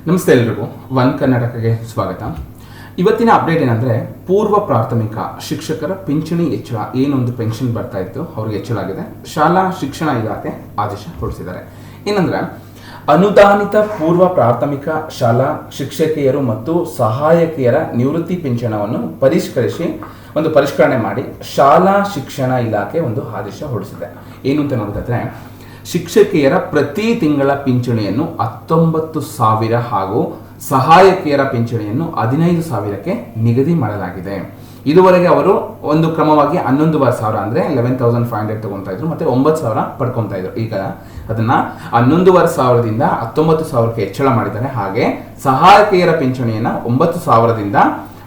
ನಮಸ್ತೆ ಎಲ್ರಿಗೂ ಒನ್ ಕರ್ನಾಟಕಕ್ಕೆ ಸ್ವಾಗತ. ಇವತ್ತಿನ ಅಪ್ಡೇಟ್ ಏನಂದರೆ ಪೂರ್ವ ಪ್ರಾಥಮಿಕ ಶಿಕ್ಷಕರ ಪಿಂಚಣಿ ಹೆಚ್ಚಳ, ಏನೊಂದು ಪೆನ್ಷನ್ ಬರ್ತಾ ಇತ್ತು ಅವ್ರಿಗೆ ಹೆಚ್ಚಳ ಆಗಿದೆ. ಶಾಲಾ ಶಿಕ್ಷಣ ಇಲಾಖೆ ಆದೇಶ ಹೊರಡಿಸಿದ್ದಾರೆ. ಏನಂದ್ರೆ ಅನುದಾನಿತ ಪೂರ್ವ ಪ್ರಾಥಮಿಕ ಶಾಲಾ ಶಿಕ್ಷಕಿಯರು ಮತ್ತು ಸಹಾಯಕಿಯರ ನಿವೃತ್ತಿ ಪಿಂಚಣವನ್ನು ಪರಿಷ್ಕರಣೆ ಮಾಡಿ ಶಾಲಾ ಶಿಕ್ಷಣ ಇಲಾಖೆ ಒಂದು ಆದೇಶ ಹೊರಡಿಸಿದೆ. ಏನು ಅಂತ ನೋಡಿದ್ರೆ, ಶಿಕ್ಷಕಿಯರ ಪ್ರತಿ ತಿಂಗಳ ಪಿಂಚಣಿಯನ್ನು 19,000 ಹಾಗೂ ಸಹಾಯಕಿಯರ ಪಿಂಚಣಿಯನ್ನು 15,000ಕ್ಕೆ ನಿಗದಿ ಮಾಡಲಾಗಿದೆ. ಇದುವರೆಗೆ ಅವರು ಒಂದು ಕ್ರಮವಾಗಿ 11,500 ಅಂದ್ರೆ 11,500 ತಗೊಂತಾ ಇದ್ರು, ಮತ್ತೆ 9,000 ಪಡ್ಕೊಂತಾ ಇದ್ರು. ಈಗ ಅದನ್ನ 11,500ದಿಂದ 19,000ಕ್ಕೆ ಹೆಚ್ಚಳ ಮಾಡಿದ್ದಾರೆ. ಹಾಗೆ ಸಹಾಯಕಿಯರ ಪಿಂಚಣಿಯನ್ನ 9,000ದಿಂದ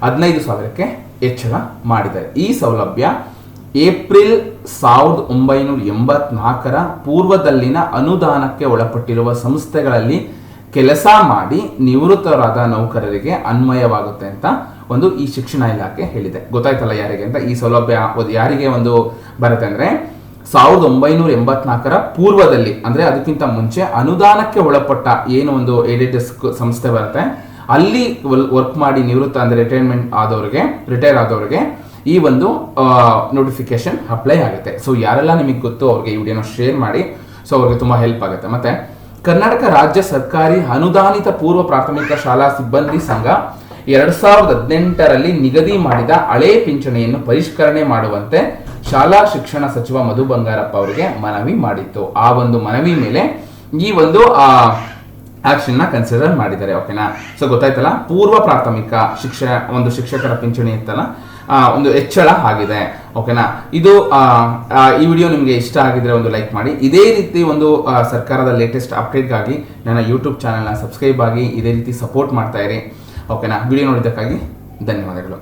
15,000ಕ್ಕೆ ಹೆಚ್ಚಳ ಮಾಡಿದ್ದಾರೆ. ಈ ಸೌಲಭ್ಯ ಏಪ್ರಿಲ್ 1984 ಪೂರ್ವದಲ್ಲಿನ ಅನುದಾನಕ್ಕೆ ಒಳಪಟ್ಟಿರುವ ಸಂಸ್ಥೆಗಳಲ್ಲಿ ಕೆಲಸ ಮಾಡಿ ನಿವೃತ್ತರಾದ ನೌಕರರಿಗೆ ಅನ್ವಯವಾಗುತ್ತೆ ಅಂತ ಒಂದು ಈ ಶಿಕ್ಷಣ ಇಲಾಖೆ ಹೇಳಿದೆ. ಗೊತ್ತಾಯ್ತಲ್ಲ ಯಾರಿಗೆ ಅಂತ. ಈ ಸೌಲಭ್ಯ ಯಾರಿಗೆ ಒಂದು ಬರುತ್ತೆ ಅಂದ್ರೆ 1984 ಪೂರ್ವದಲ್ಲಿ, ಅಂದ್ರೆ ಅದಕ್ಕಿಂತ ಮುಂಚೆ ಅನುದಾನಕ್ಕೆ ಒಳಪಟ್ಟ ಏನು ಒಂದು ಏಡೆಡ್ ಸಂಸ್ಥೆ ಬರುತ್ತೆ, ಅಲ್ಲಿ ವರ್ಕ್ ಮಾಡಿ ನಿವೃತ್ತ ಅಂದ್ರೆ ರಿಟೈರ್ ಆದವರಿಗೆ ಈ ಒಂದು ನೋಟಿಫಿಕೇಶನ್ ಅಪ್ಲೈ ಆಗುತ್ತೆ. ಸೊ ಯಾರೆಲ್ಲ ನಿಮಗೆ ಗೊತ್ತು ಅವ್ರಿಗೆ ಈ ವಿಡಿಯೋನ ಶೇರ್ ಮಾಡಿ, ಸೊ ಅವ್ರಿಗೆ ತುಂಬಾ ಹೆಲ್ಪ್ ಆಗುತ್ತೆ. ಮತ್ತೆ ಕರ್ನಾಟಕ ರಾಜ್ಯ ಸರ್ಕಾರಿ ಅನುದಾನಿತ ಪೂರ್ವ ಪ್ರಾಥಮಿಕ ಶಾಲಾ ಸಿಬ್ಬಂದಿ ಸಂಘ 2018ರಲ್ಲಿ ನಿಗದಿ ಮಾಡಿದ ಹಳೆ ಪಿಂಚಣಿಯನ್ನು ಪರಿಷ್ಕರಣೆ ಮಾಡುವಂತೆ ಶಾಲಾ ಶಿಕ್ಷಣ ಸಚಿವ ಮಧು ಬಂಗಾರಪ್ಪ ಅವರಿಗೆ ಮನವಿ ಮಾಡಿತ್ತು. ಆ ಒಂದು ಮನವಿ ಮೇಲೆ ಈ ಒಂದು ಆಕ್ಷನ್ ನ ಕನ್ಸಿಡರ್ ಮಾಡಿದ್ದಾರೆ. ಓಕೆನಾ? ಸೊ ಗೊತ್ತಾಯ್ತಲ್ಲ, ಪೂರ್ವ ಪ್ರಾಥಮಿಕ ಶಿಕ್ಷಕರ ಪಿಂಚಣಿ ಇತ್ತಲ್ಲ, ಒಂದು ಹೆಚ್ಚಳ ಆಗಿದೆ. ಓಕೆನಾ? ಇದು ಈ ವಿಡಿಯೋ ನಿಮಗೆ ಇಷ್ಟ ಆಗಿದ್ರೆ ಒಂದು ಲೈಕ್ ಮಾಡಿ. ಇದೇ ರೀತಿ ಒಂದು ಸರ್ಕಾರದ ಲೇಟೆಸ್ಟ್ ಅಪ್ಡೇಟ್ಗಾಗಿ ನನ್ನ ಯೂಟ್ಯೂಬ್ ಚಾನಲ್ನ ಸಬ್ಸ್ಕ್ರೈಬ್ ಆಗಿ ಇದೇ ರೀತಿ ಸಪೋರ್ಟ್ ಮಾಡ್ತಾ ಇರಿ. ಓಕೆನಾ? ವಿಡಿಯೋ ನೋಡಿದ್ದಕ್ಕಾಗಿ ಧನ್ಯವಾದಗಳು.